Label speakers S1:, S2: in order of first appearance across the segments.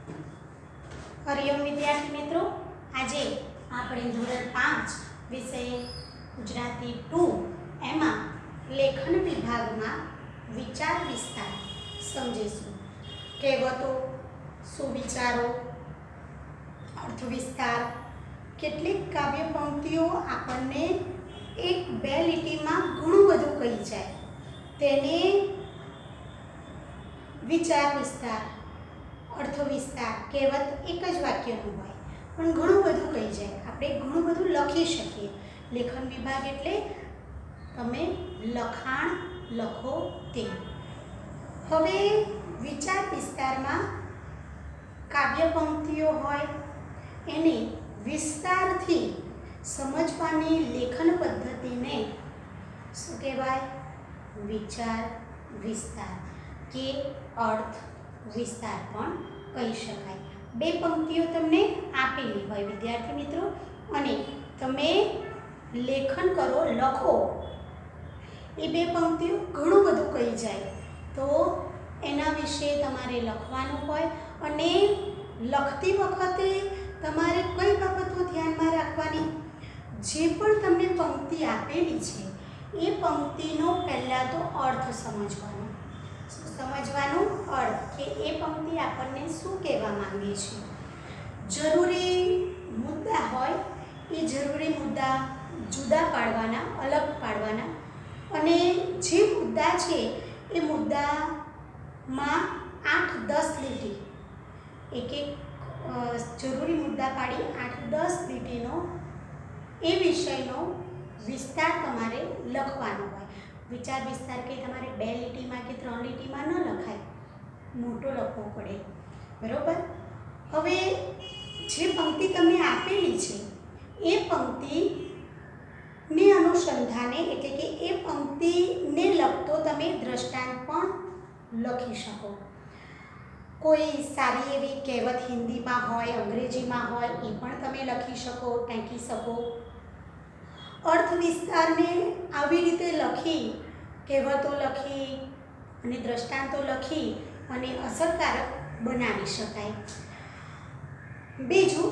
S1: હરિઓમ વિદ્યાર્થી મિત્રો, આજે આપણે ધોરણ 5 વિષય ગુજરાતી 2 એમાં લેખન વિભાગમાં વિચાર વિસ્તાર સમજીશું. કહેવતો, સુવિચારો, અર્થ વિસ્તાર, કેટલીક કાવ્ય પંક્તિઓ આપણને એક બે લીટીમાં ઘણું બધું કહી જાય, તેને વિચાર વિસ્તાર, અર્થ વિસ્તાર. કહેવત એક જ વાક્યનું હોય પણ ઘણું બધું કહી જાય, આપણે ઘણું બધું લખી શકીએ. લેખન વિભાગ એટલે તમે લખાણ લખો તે. હવે વિચાર વિસ્તારમાં કાવ્ય પંક્તિઓ હોય એને વિસ્તારથી સમજવાની લેખન પદ્ધતિને શું કહેવાય? વિચાર વિસ્તાર કે અર્થ વિસ્તાર પણ કહી શકાય. બે પંક્તિઓ તમને આપેલી હોય વિદ્યાર્થી મિત્રો, અને તમે લેખન કરો, લખો. એ બે પંક્તિઓ ઘણું બધું કહી જાય, તો એના વિશે તમારે લખવાનું હોય. અને લખતી વખતે તમારે કઈ બાબતો ધ્યાનમાં રાખવાની? જે પણ તમને પંક્તિ આપેલી છે એ પંક્તિનો પહેલાં તો અર્થ સમજવાનો. સમજવાનું અર્થ કે એ પંક્તિ આપણને શું કહેવા માંગે છે. જરૂરી મુદ્દા હોય એ જરૂરી મુદ્દા જુદા પાડવાના, અલગ પાડવાના, અને જે મુદ્દા છે એ મુદ્દામાં 8-10 લીટી, એક જરૂરી મુદ્દા પાડી 8-10 લીટીનો એ વિષયનો વિસ્તાર તમારે લખવાનો હોય. વિચાર વિસ્તાર કે તમારે 2 લીટીમાં કે 3 લીટીમાં ન લખાય, મોટો લખવો પડે, બરાબર? હવે જે પંક્તિ તમને આપેલી છે એ પંક્તિને અનુસંધાને, એટલે કે એ પંક્તિને લગતો તમે દ્રષ્ટાંત પણ લખી શકો. કોઈ સારી એવી કહેવત હિન્દીમાં હોય, અંગ્રેજીમાં હોય, એ પણ તમે લખી શકો, ટાંકી શકો. અર્થ વિસ્તારને આવી રીતે લખી, કહેવતો લખી અને દ્રષ્ટાંતો લખી અને અસરકારક બનાવી શકાય. બીજું,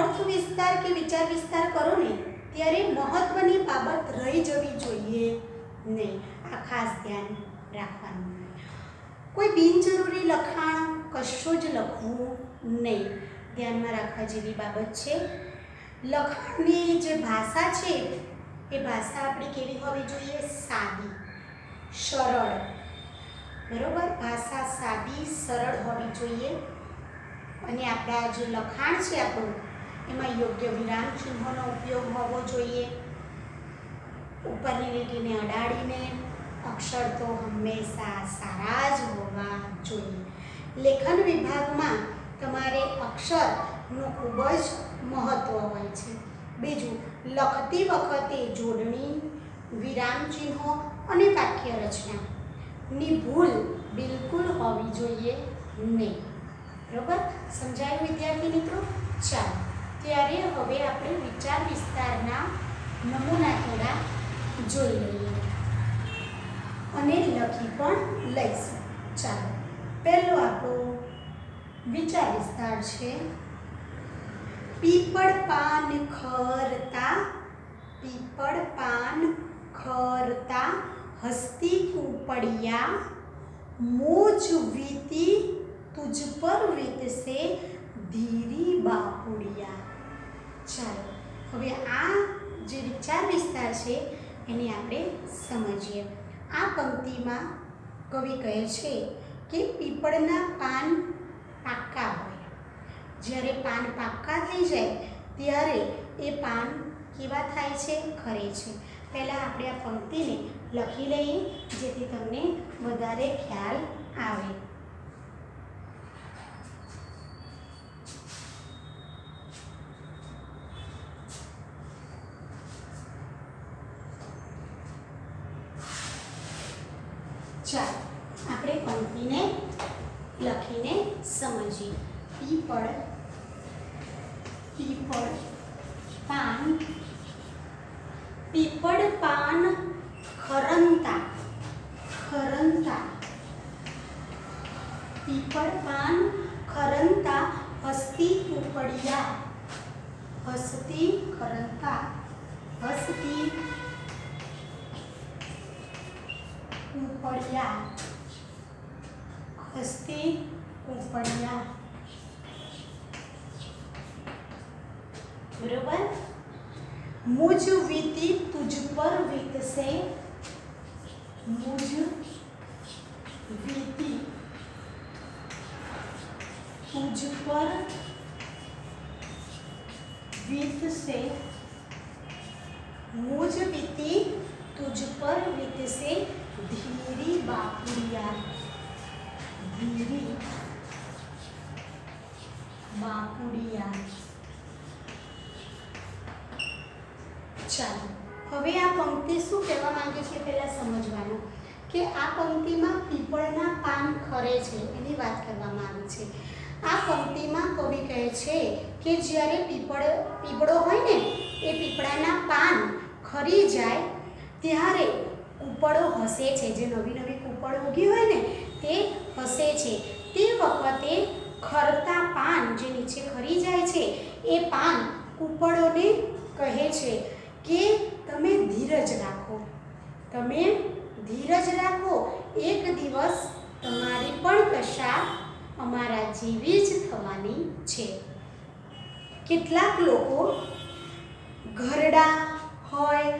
S1: અર્થ વિસ્તાર કે વિચાર વિસ્તાર કરો ને ત્યારે મહત્વની બાબત રહી જવી જોઈએ નહીં. આ ખાસ ધ્યાન રાખવાનું. કોઈ બિનજરૂરી લખાણ કશું જ લખવું નહીં. ધ્યાનમાં રાખવા જેવી બાબત છે. લખાણની જે ભાષા છે એ ભાષા આપણી કેવી હોવી જોઈએ? સાદી, સરળ, બરાબર? ભાષા સાદી, સરળ હોવી જોઈએ. અને આપણા જે લખાણ છે આપણું, એમાં યોગ્ય વિરામ ચિહ્નોનો ઉપયોગ હોવો જોઈએ. ઉપરની લીટીને અડાડીને અક્ષર તો હંમેશા સારા જ હોવા જોઈએ. લેખન વિભાગમાં તમારે અક્ષરનું ખૂબ જ મહત્ત્વ હોય છે. બીજું, લખતી વખતે જોડણી, વિરામ ચિહ્નો અને વાક્ય રચનાની ભૂલ બિલકુલ હોવી જોઈએ નહીં. બરાબર? સમજાયું વિદ્યાર્થી મિત્રો? ચાલો, ત્યારે હવે આપણે વિચાર વિસ્તારના નમૂના થોડા જોઈ લઈએ અને લખી પણ લઈશું. ચાલો, પહેલો આપણો વિચાર વિસ્તાર છે. પીપળ પાન ખરતા, પીપળ પાન ખરતા, હસતી કૂપડિયા, મોજ વીતી તુજ પર વીતશે ધીરી બાપુડિયા. ચાલો, હવે આ જે વિચાર વિસ્તાર છે એને આપણે સમજીએ. આ પંક્તિમાં કવિ કહે છે કે પીપળના પાન પાક્કા હોય. જ્યારે પાન પાક્કા થઈ જાય ત્યારે એ પાન કેવા થાય છે? ખરે છે. પહેલાં આપણે આ પંક્તિને લખી લઈએ જેથી તમને વધારે ખ્યાલ આવે. ચાલો, આપણે પંક્તિને લખીને સમજીએ. પીપળ, પીપળ પાન, પીપળ પાન ખરંતા, ખરંતા, પીપળ પાન ખરંતા હસતી ઉપડિયા, હસતી ખરંતા હસતી ઉપડિયા, હસતી ઉપડિયા. बरोबर. मुझ वीती तुझ पर वीतसे, मुझ वीती तुझ पर वीतसे, मुझ वीती तुझ पर वीतसे धीरी बापुड़िया, धीरी बापुड़िया. ચાલો હવે આ પંક્તિ શું કહેવા માંગે છે પહેલા સમજવાનું કે આ પંક્તિમાં પીપળના પાન ખરે છે એની વાત કરવામાં આવી છે. આ પંક્તિમાં કવિ કહે છે કે જ્યારે પીપળો હોય ને એ પીપળાના પાન ખરી જાય ત્યારે કૂપળો હસે છે, જે નવી નવી કૂપળ ઉગી હોય ને તે હસે છે. તે વખતે ખરતા પાન જે નીચે ખરી જાય છે એ પાન કૂપળોને કહે છે કે તમે ધીરજ રાખો, તમે ધીરજ રાખો, એક દિવસ તમારી પણ દશા અમારા જેવી જ થવાની છે. કેટલાક લોકો ઘરડા હોય,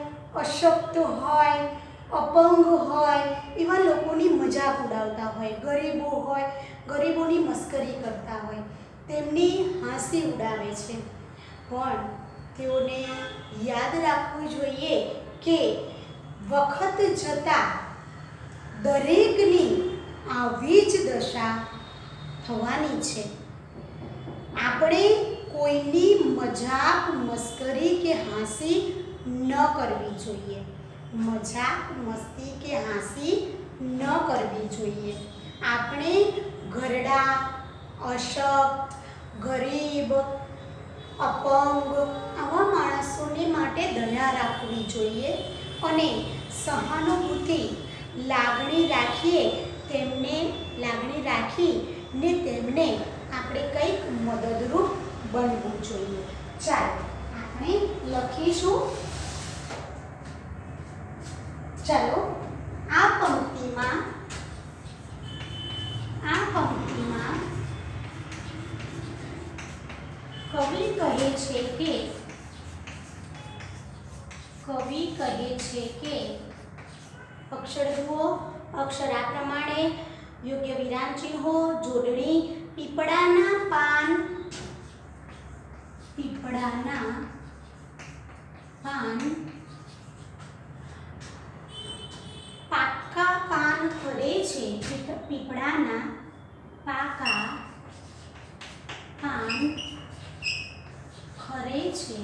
S1: અશક્ત હોય, અપંગ હોય એવા લોકોની મજાક ઉડાવતા હોય, ગરીબો હોય ગરીબોની મસ્કરી કરતા હોય, તેમની હાંસી ઉડાવે છે. પણ તેઓને યાદ રાખવું જોઈએ કે વખત જતાં દરેકની આવી જ દશા થવાની છે. આપણે કોઈની મજાક મસ્કરી કે હાંસી ન કરવી જોઈએ, મજાક મસ્તી કે હાંસી ન કરવી જોઈએ. આપણે ઘરડા, અશક્ત, ગરીબ, અપંગ આવા માણસોને માટે દયા રાખવી જોઈએ અને સહાનુભૂતિ લાગણી રાખીએ, લાગણી રાખીને તેમને આપણે કંઈક મદદરૂપ બનવું જોઈએ. ચાલો આપણે લખીશું. ચાલો આ પંક્તિમાં કવિ કહે છે કે અક્ષર જુઓ, અક્ષર આ પ્રમાણે, યોગ્ય વિરામ ચિહ્નો, જોડણી. પીપળાના પાન પાકા પાન ખરે છે, પીપળાના પાકા પાન ખરે છે,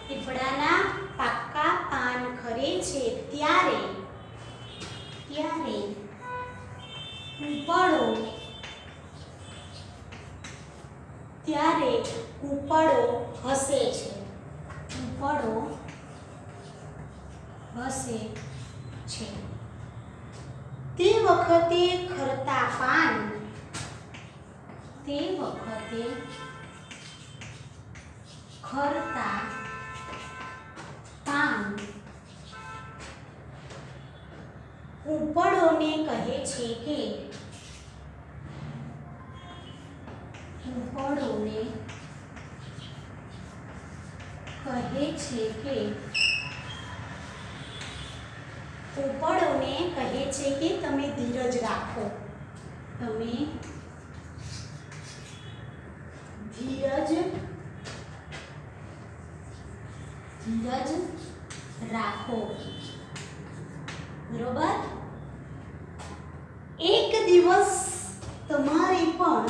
S1: પીપળાના પાકા પાન ખરે છે ત્યારે કૂપળો હસે છે, કૂપળો હસે છે. તે વખતે ખરતા પાન કૂપળોને કહે છે કે તમે ધીરજ રાખો, તમે ધીરજ રાખો. બરોબર. એક દિવસ તમારી પણ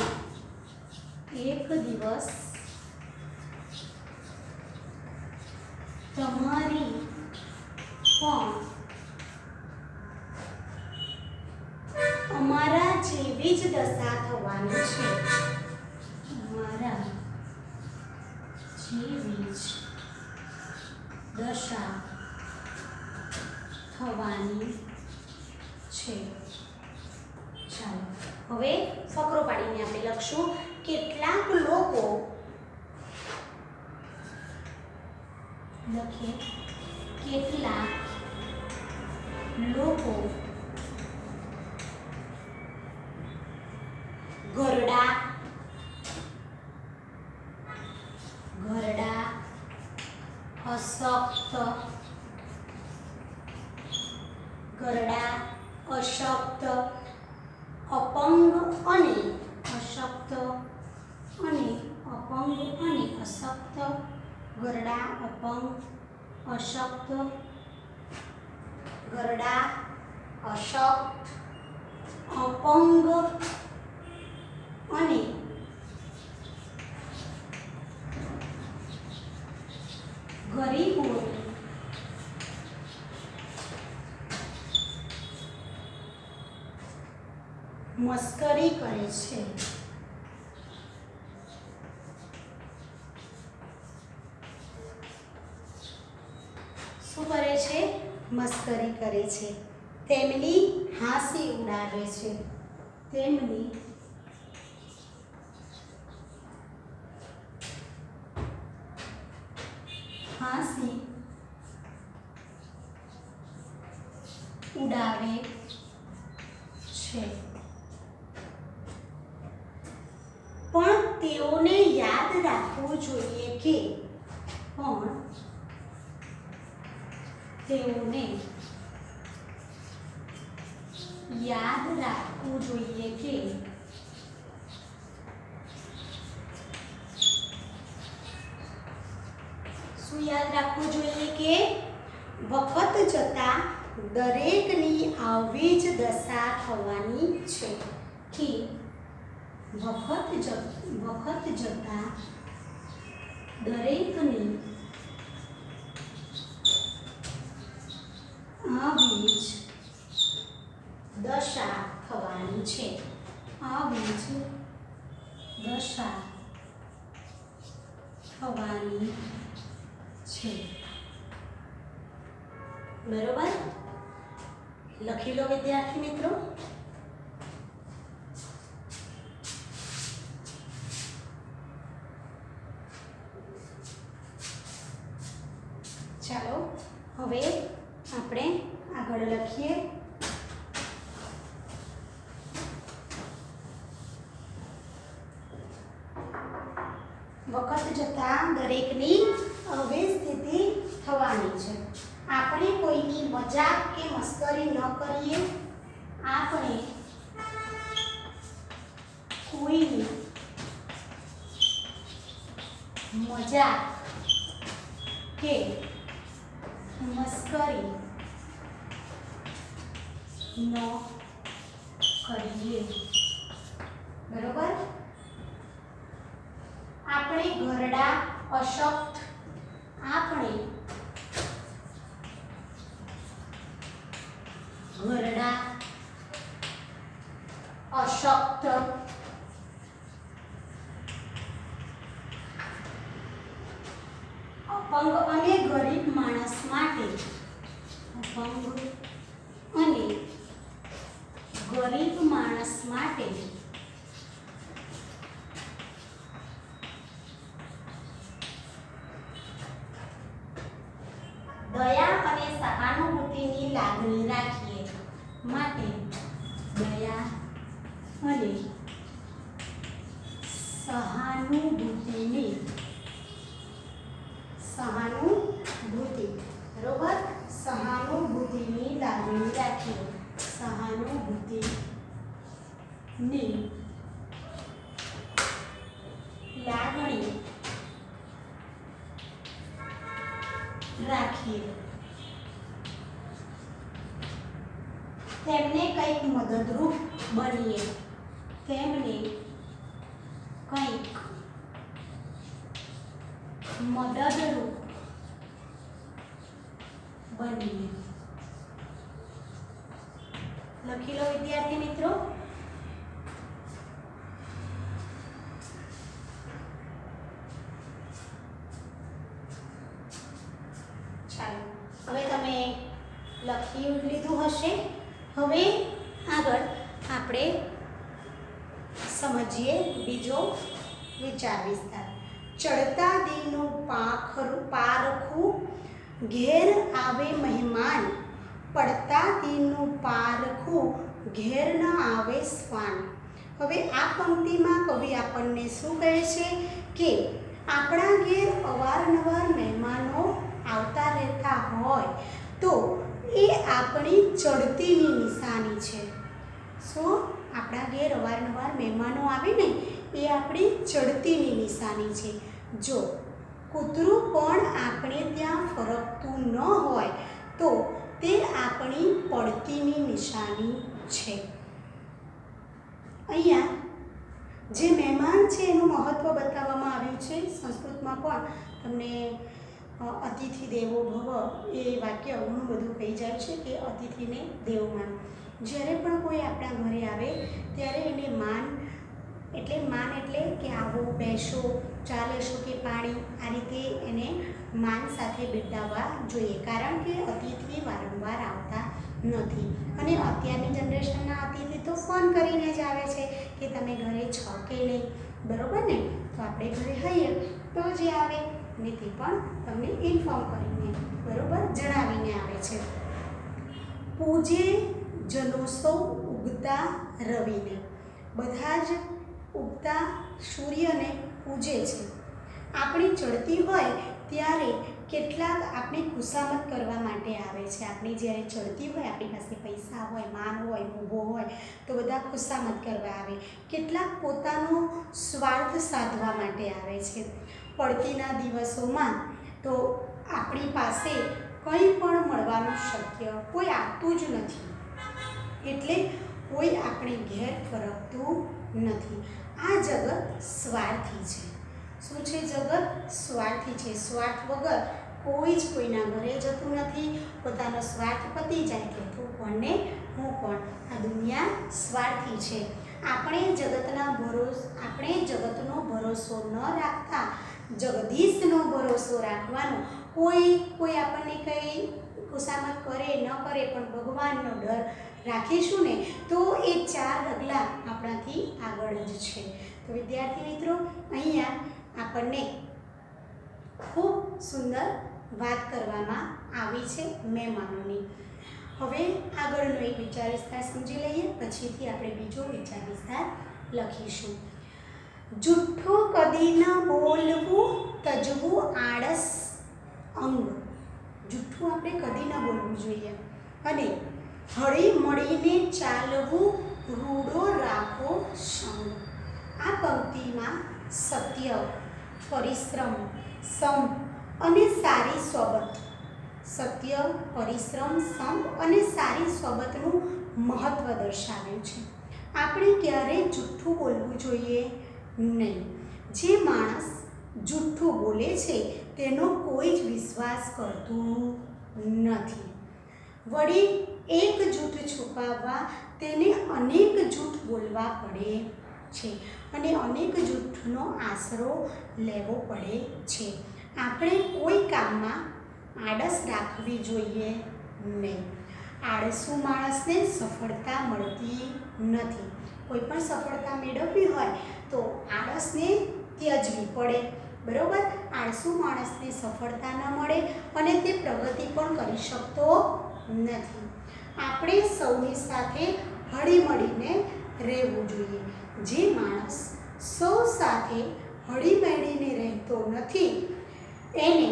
S1: અમારા જેવી જ દશા થવાની છે, અમારા જેવી જ દશા થવાની છે. ચાલો હવે ફકરો પાડીને આપણે લખશું કેટલાક લોકો લખીએ કેટલાક લોકો ઘરડા અશક્ત ઘરડા અશક્ત અપંગ અને અશક્ત અને અપંગ અને અશક્ત ઘરડા અપંગ અશક્ત ઘરડા અશક્ત અપંગ અને ગરીબોની મસ્કરી કરે છે. શું કરે છે? મસ્કરી કરે છે. તેમની હાંસી ઉડાવે છે. તેમની હાંસી ઉડાવે છે. પણ તેઓને યાદ રાખવું જોઈએ કે શું યાદ રાખવું જોઈએ કે વખત જતાં દરેકની આવી જ દશા થવાની છે. કે વખત જતાં દરેકની આવી જ દશા થવાની છે. આવી જ દશા થવાની છે. બરોબર? લખી લો વિદ્યાર્થી મિત્રો. ચાલો હવે આપણે આગળ લખીએ. વખત જતાં દરેકની આવી સ્થિતિ થવાની છે. આપણે કોઈની મજાક કે મસ્કરી ન કરીએ. આપણે કોઈની મજાક કે મસ્કરી ન કરીએ. બરોબર? આપણે ઘરડા અશક્ત આપણે ઘરડા અશક્ત અપંગ અને ગરીબ માણસ માટે અપંગ અને ગરીબ માણસ માટે દયા અને સહાનુભૂતિની લાગણી રાખીએ. માટે દયા અને સહાનુભૂતિ બરોબર? સહાનુભૂતિની લાગણી રાખીએ. સહાનુભૂતિની લાગણી રાખીએ. તેમને કંઈક મદદરૂપ બનીએ. તેમને કંઈક મદદરૂપ બનીએ. લખી લો વિદ્યાર્થી મિત્રો. ચાલો હવે તમે લખી લીધું હશે. હવે આગળ આપણે समझिए बीजो विचार विस्तार। चढ़ता दीनु पारखू घेर आवे मेहमान, પડતા દીનું પારખું ઘેર ન આવે શ્વાન। હવે આ પંક્તિમાં કવિ આપણને શું કહે છે કે આપણા ઘેર અવારનવાર મહેમાનો આવતા રહેતા હોય તો એ આપણી ચડતીની નિશાની છે। શું આપણા ઘેર અવારનવાર મહેમાનો આવે ને એ આપણી ચડતીની નિશાની છે। જો કૂતરું પણ આપણે ત્યાં ફરકતું ન હોય તો તે આપણી પડતીની નિશાની છે। અહીંયા જે મહેમાન છે એનું મહત્ત્વ બતાવવામાં આવ્યું છે। સંસ્કૃતમાં પણ તમને અતિથિ દેવો ભવ એ વાક્ય ઘણું બધું કહી જાય છે કે અતિથિને દેવ માન। જ્યારે પણ કોઈ આપણા ઘરે આવે ત્યારે એને માન એટલે કે આવો, બેસો, ચા લેશો કે પાણી, આ રીતે એને માન સાથે બિરદાવવા જોઈએ, કારણ કે અતિથિ વારંવાર આવતા નથી। અને અત્યારની જનરેશનના અતિથિ તો ફોન કરીને જ આવે છે કે તમે ઘરે છો કે નહીં, બરાબર ને? તો આપણે ઘરે હોઈએ તો જે આવે ને તે પણ તમને ઇન્ફોર્મ કરીને, બરાબર, જણાવીને આવે છે। પૂજે જનો સૌ ઉગતા રવિને, બધા જ ઉગતા સૂર્યને પૂજે છે। આપણી ચડતી હોય ત્યારે કેટલાક આપણે ખુશામત કરવા માટે આવે છે। આપણી જ્યારે ચડતી હોય, આપણી પાસે પૈસા હોય, માન હોય, ઊભો હોય તો બધા ખુશામત કરવા આવે। કેટલાક પોતાનો સ્વાર્થ સાધવા માટે આવે છે। પડતીના દિવસોમાં તો આપણી પાસે કંઈ પણ મળવાનું શક્ય, કોઈ આપતું જ નથી, એટલે કોઈ આપણે ઘેર ફરકતું નથી। આ જગત સ્વાર્થી છે। શું છે જગત? સ્વાર્થી છે। સ્વાર્થ વગર કોઈ જ કોઈના ઘરે જતું નથી। પોતાનો સ્વાર્થ પતી જાય એટલે તું કોણ ને હું કોણ, આ દુનિયા સ્વાર્થી છે। આપણે જગતનો ભરોસો ન રાખતા જગદીશનો ભરોસો રાખવાનો। કોઈ આપણને કંઈ ખુશામત કરે ન કરે પણ ભગવાનનો ડર રાખીશું ને તો એ 4 ડગલા આપણાથી આગળ જ છે। તો વિદ્યાર્થી મિત્રો, અહીંયા આપણને ખૂબ સુંદર વાત કરવામાં આવી છે મહેમાનોની। હવે આગળનો એક વિચાર વિસ્તાર સમજી લઈએ, પછીથી આપણે બીજો વિચાર વિસ્તાર લખીશું। જુઠ્ઠું કદી ન બોલવું, તજવું આળસ અંગ। જુઠ્ઠું આપણે કદી ન બોલવું જોઈએ અને હળી મળીને ચાલવું, રૂડો રાખો સંગ। આ પંક્તિમાં સત્ય, પરિશ્રમ, સંપ અને સારી સોબત, સત્ય, પરિશ્રમ, સંપ અને સારી સોબતનું મહત્ત્વ દર્શાવ્યું છે। આપણે ક્યારેય જુઠ્ઠું બોલવું જોઈએ નહીં। જે માણસ જુઠ્ઠું બોલે છે તેનો કોઈ જ વિશ્વાસ કરતું નથી। વળી એક જૂઠ છુપાવવા તેને અનેક જૂઠ બોલવા પડે છે અને અનેક જૂઠનો આશરો લેવો પડે છે। આપણે કોઈ કામમાં આળસ રાખવી જોઈએ નહીં। આળસુ માણસને સફળતા મળતી નથી। કોઈ પણ સફળતા મેળવવી હોય તો આળસને ત્યજવી પડે, બરાબર? આળસુ માણસને સફળતા ન મળે અને તે પ્રગતિ પણ કરી શકતો નથી। આપણે સૌની સાથે હળીમળીને રહેવું જોઈએ। જે માણસ સૌ સાથે હળીમળીને રહેતો નથી એને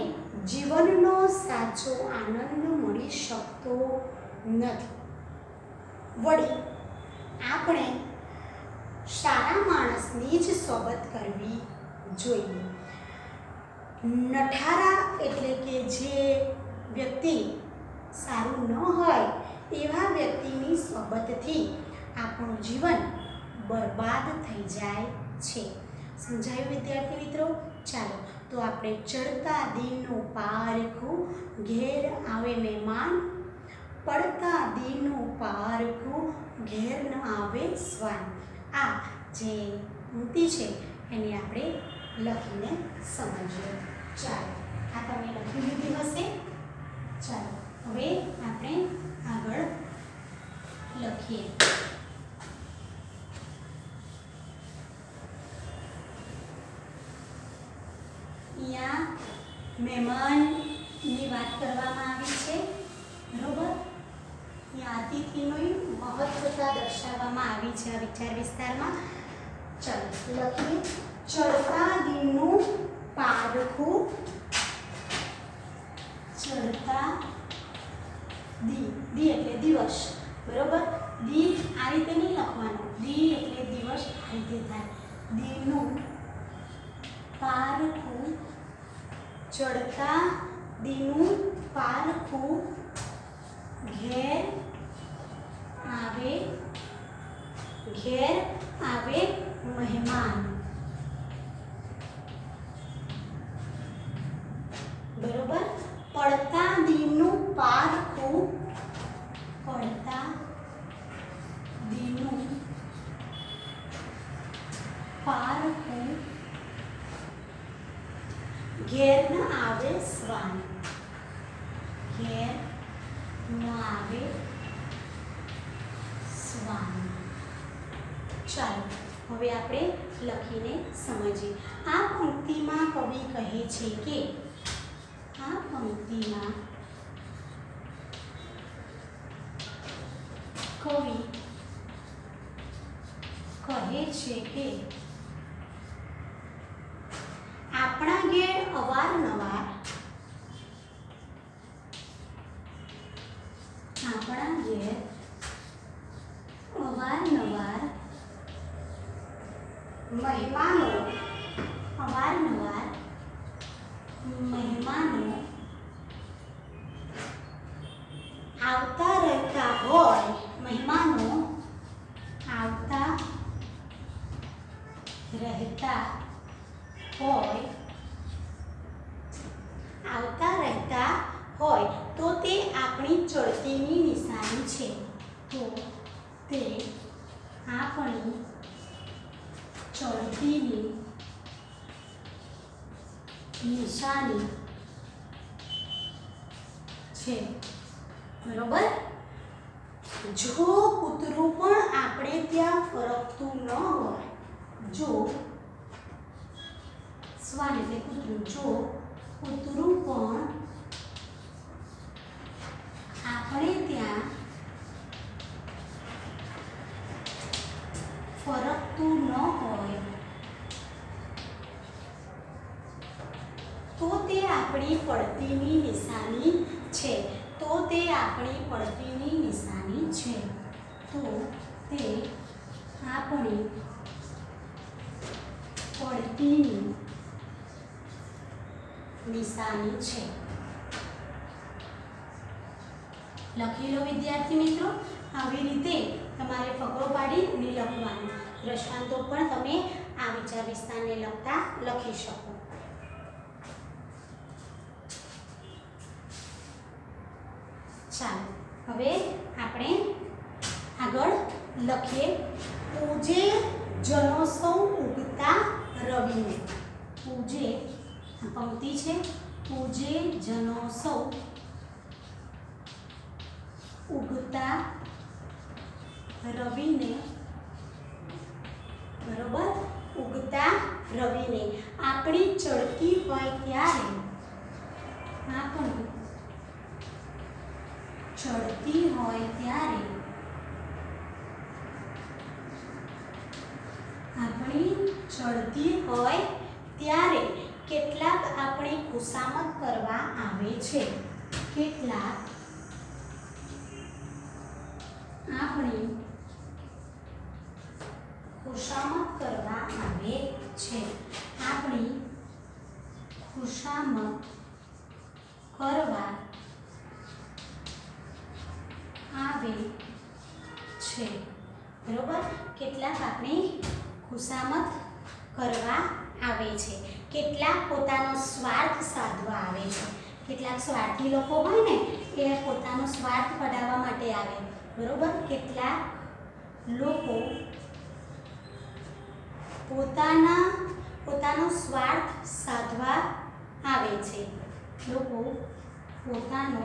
S1: જીવનનો સાચો આનંદ મળી શકતો નથી। વળી આપણે સારા માણસની જ સોબત કરવી જોઈએ। નઠારા એટલે કે જે વ્યક્તિ સારું ન હોય એવા વ્યક્તિની સોબતથી આપણું જીવન બરબાદ થઈ જાય છે। સમજાયું વિદ્યાર્થી મિત્રો? ચાલો તો આપણે ચડતા દીનું પારખું ઘેર આવે મહેમાન, પડતા દીનું પારખું ઘેર ન આવે શ્વાન। આ જે પંક્તિ છે એને આપણે લખીને સમજીએ। ચાલો, આ તમે લખી લીધી હશે। ચાલો હવે આપણે આગળ લખીએ। મહેમાનની વાત કરવામાં આવી છે, બરોબર. અહીંયા અતિથિનું મહત્વતા દર્શાવવામાં આવી છે આ વિચાર વિસ્તારમાં. ચાલો લખીએ. ચડતા દિનનું પારખું. ચડતા દી એટલે દિવસ, બરોબર. દી આ રીતે નહીં લખવાનું, દી એટલે દિવસ આ રીતે થાય. દીનું પારખું, ચડતા દીનું પારખું, ઘેર આવે મહેમાન, બરોબર. પડતા દીનું પારખું, પડતા દીનું પારખું, ઘેર ન આવે શ્વાન, ઘેર ન આવે શ્વાન. ચાલો હવે આપણે લખીને સમજીએ. આ પંક્તિમાં કવિ કહે છે કે, આ પંક્તિમાં કવિ કહે છે કે આપણા ઘેર અવારનવાર, આપણા ઘેર અવારનવાર મહેમાનો, અવારનવાર મહેમાનો આવતા રહેતા હોય, મહેમાનો આવતા રહેતા હોય, આવતા રહેતા હોય તો તે આપણી ચડતીની નિશાની છે, તો તે આપણી ચડતીની નિશાની છે, બરોબર. જો કૂતરું પણ આપણે ત્યાં ફરકતું ન હોય, જો શ્વાન એટલે કૂતરું, જો કૂતરું પણ આપણે ત્યાં ફરકતું ન હોય તો તે આપણી પડતીની નિશાની છે, તો તે આપણી પડતીની નિશાની છે, તો તે આપણી પડતીની નિશાની છે. લખી લો વિદ્યાર્થી મિત્રો. આવી રીતે તમારે ફકરો પાડી અને લખવાનું. દ્રષ્ટાંતો પણ તમે આ વિચાર વિસ્તારને લખતા લખી શકો. ચાલો હવે આપણે આગળ લખીએ. પૂજે જનો સૌ ઉગતા રવિને. પૂજે પંક્તિ છે. પૂજે જનો સૌ ઉગતા રવિને, બરોબર. ઉગતા રવિને આપણી ચડતી હોય ત્યારે, આપણી ચડતી હોય ત્યારે, આપણી ચડતી હોય ત્યારે કેટલાક આપણે ખુશામત કરવા આવે છે, કેટલાક આપણી ખુશામત કરવા આવે છે, આપણી ખુશામત કરવા આવે છે, બરોબર. કેટલાક આપણે ખુશામત કરવા આવે છે, કેટલાક પોતાનો સ્વાર્થ સાધવા આવે છે. કેટલાક સ્વાર્થી લોકો હોય ને એ પોતાનો સ્વાર્થ કઢાવવા માટે આવે, બરોબર. કેટલાક લોકો પોતાનો સ્વાર્થ સાધવા આવે છે, લોકો પોતાનો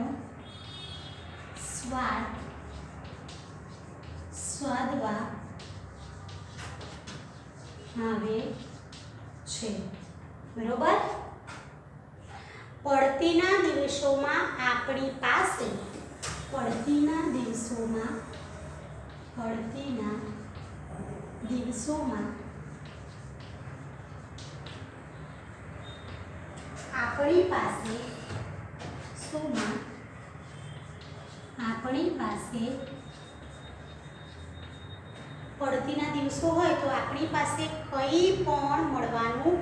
S1: સ્વાર્થ સાધવા આવે છે, બરોબર. પડતીના દિવસોમાં આપણી પાસે પડતીના દિવસોમાં આપણી પાસે પડતીના દિવસો હોય તો આપણી પાસે કંઈ પણ મળવાનું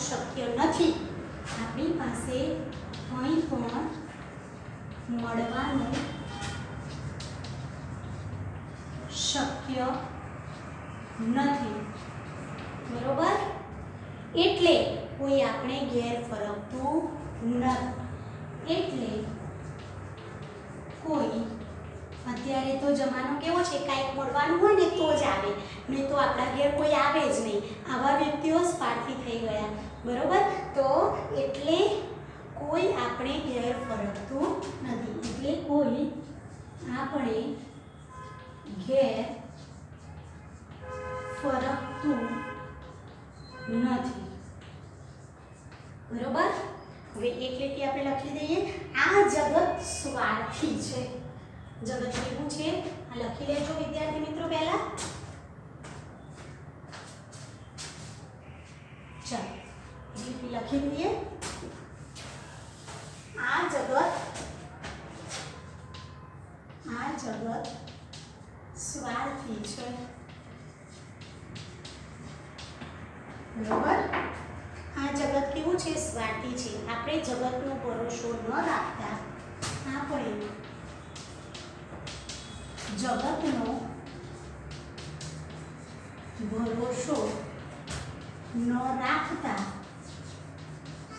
S1: શક્ય નથી. આપણી પાસે કંઈ પણ મળવાનું શક્ય નથી. બરોબર? એટલે કોઈ આપણે ઘેર ફરકતું નથી. એટલે કોઈ અત્યારે તો જમાનો કેવો છે, કાંઈક મળવાનું હોય ને તો જ આવે, નહીં તો આપણા ઘેર કોઈ આવે જ નહીં. આવા વ્યક્તિઓ સ્વાર્થી થઈ ગયા. બરોબર? તો એટલે કોઈ આપણે ઘેર ફરકતું નથી. એટલે કોઈ આપણે ઘેર ફરકતું નથી. બરોબર? હવે એક લીટી આપણે લખી દઈએ. આ જગત સ્વાર્થી છે. જગત કેવું છે આ લખી લેજો વિદ્યાર્થી મિત્રો પહેલા. ચાલો લીટી લખી દઈએ. આ જગત સ્વાર્થી છે. બરોબર? આ જગત કેવું છે? સ્વાર્થી છે. આપણે જગતનો ભરોસો ન રાખતા, આપણે જગતનો ભરોસો ન રાખતા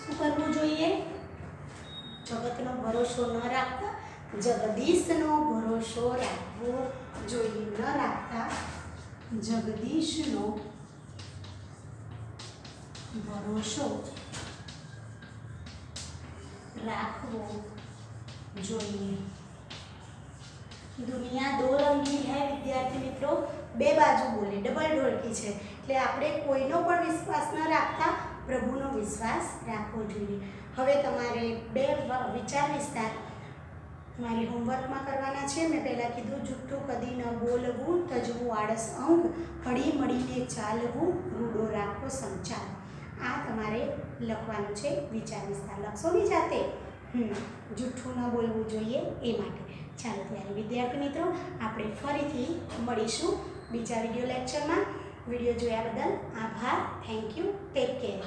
S1: શું કરવું જોઈએ? જગતનો ભરોસો ન રાખતા જગદીશનો ભરોસો રાખવો જોઈએ. ન રાખતા જગદીશનો ભરોસો રાખવો જોઈએ. દુનિયા દો રંગી હૈ વિદ્યાર્થી મિત્રો, બે બાજુ બોલે, ડબલ ઢોલકી છે. એટલે આપણે કોઈનો પણ વિશ્વાસ ન રાખતા પ્રભુનો વિશ્વાસ રાખવો જોઈએ. હવે તમારે બે વિચાર વિસ્તાર મારી હોમવર્કમાં કરવાના છે. મેં પહેલાં કીધું, જુઠ્ઠું કદી ન બોલવું, તજવું આળસ અંગ, હળી મળીને ચાલવું, રૂડો રાખો સંચાર. આ તમારે લખવાનું છે. વિચાર વિસ્તાર લખશો ની જાતે. જુઠ્ઠું ન બોલવું જોઈએ એ માટે. ચાલો ત્યારે વિદ્યાર્થી મિત્રો, આપણે ફરીથી મળીશું બીજા વિડીયો લેક્ચરમાં. વિડીયો જોયા બદલ આભાર. Thank you. Take care.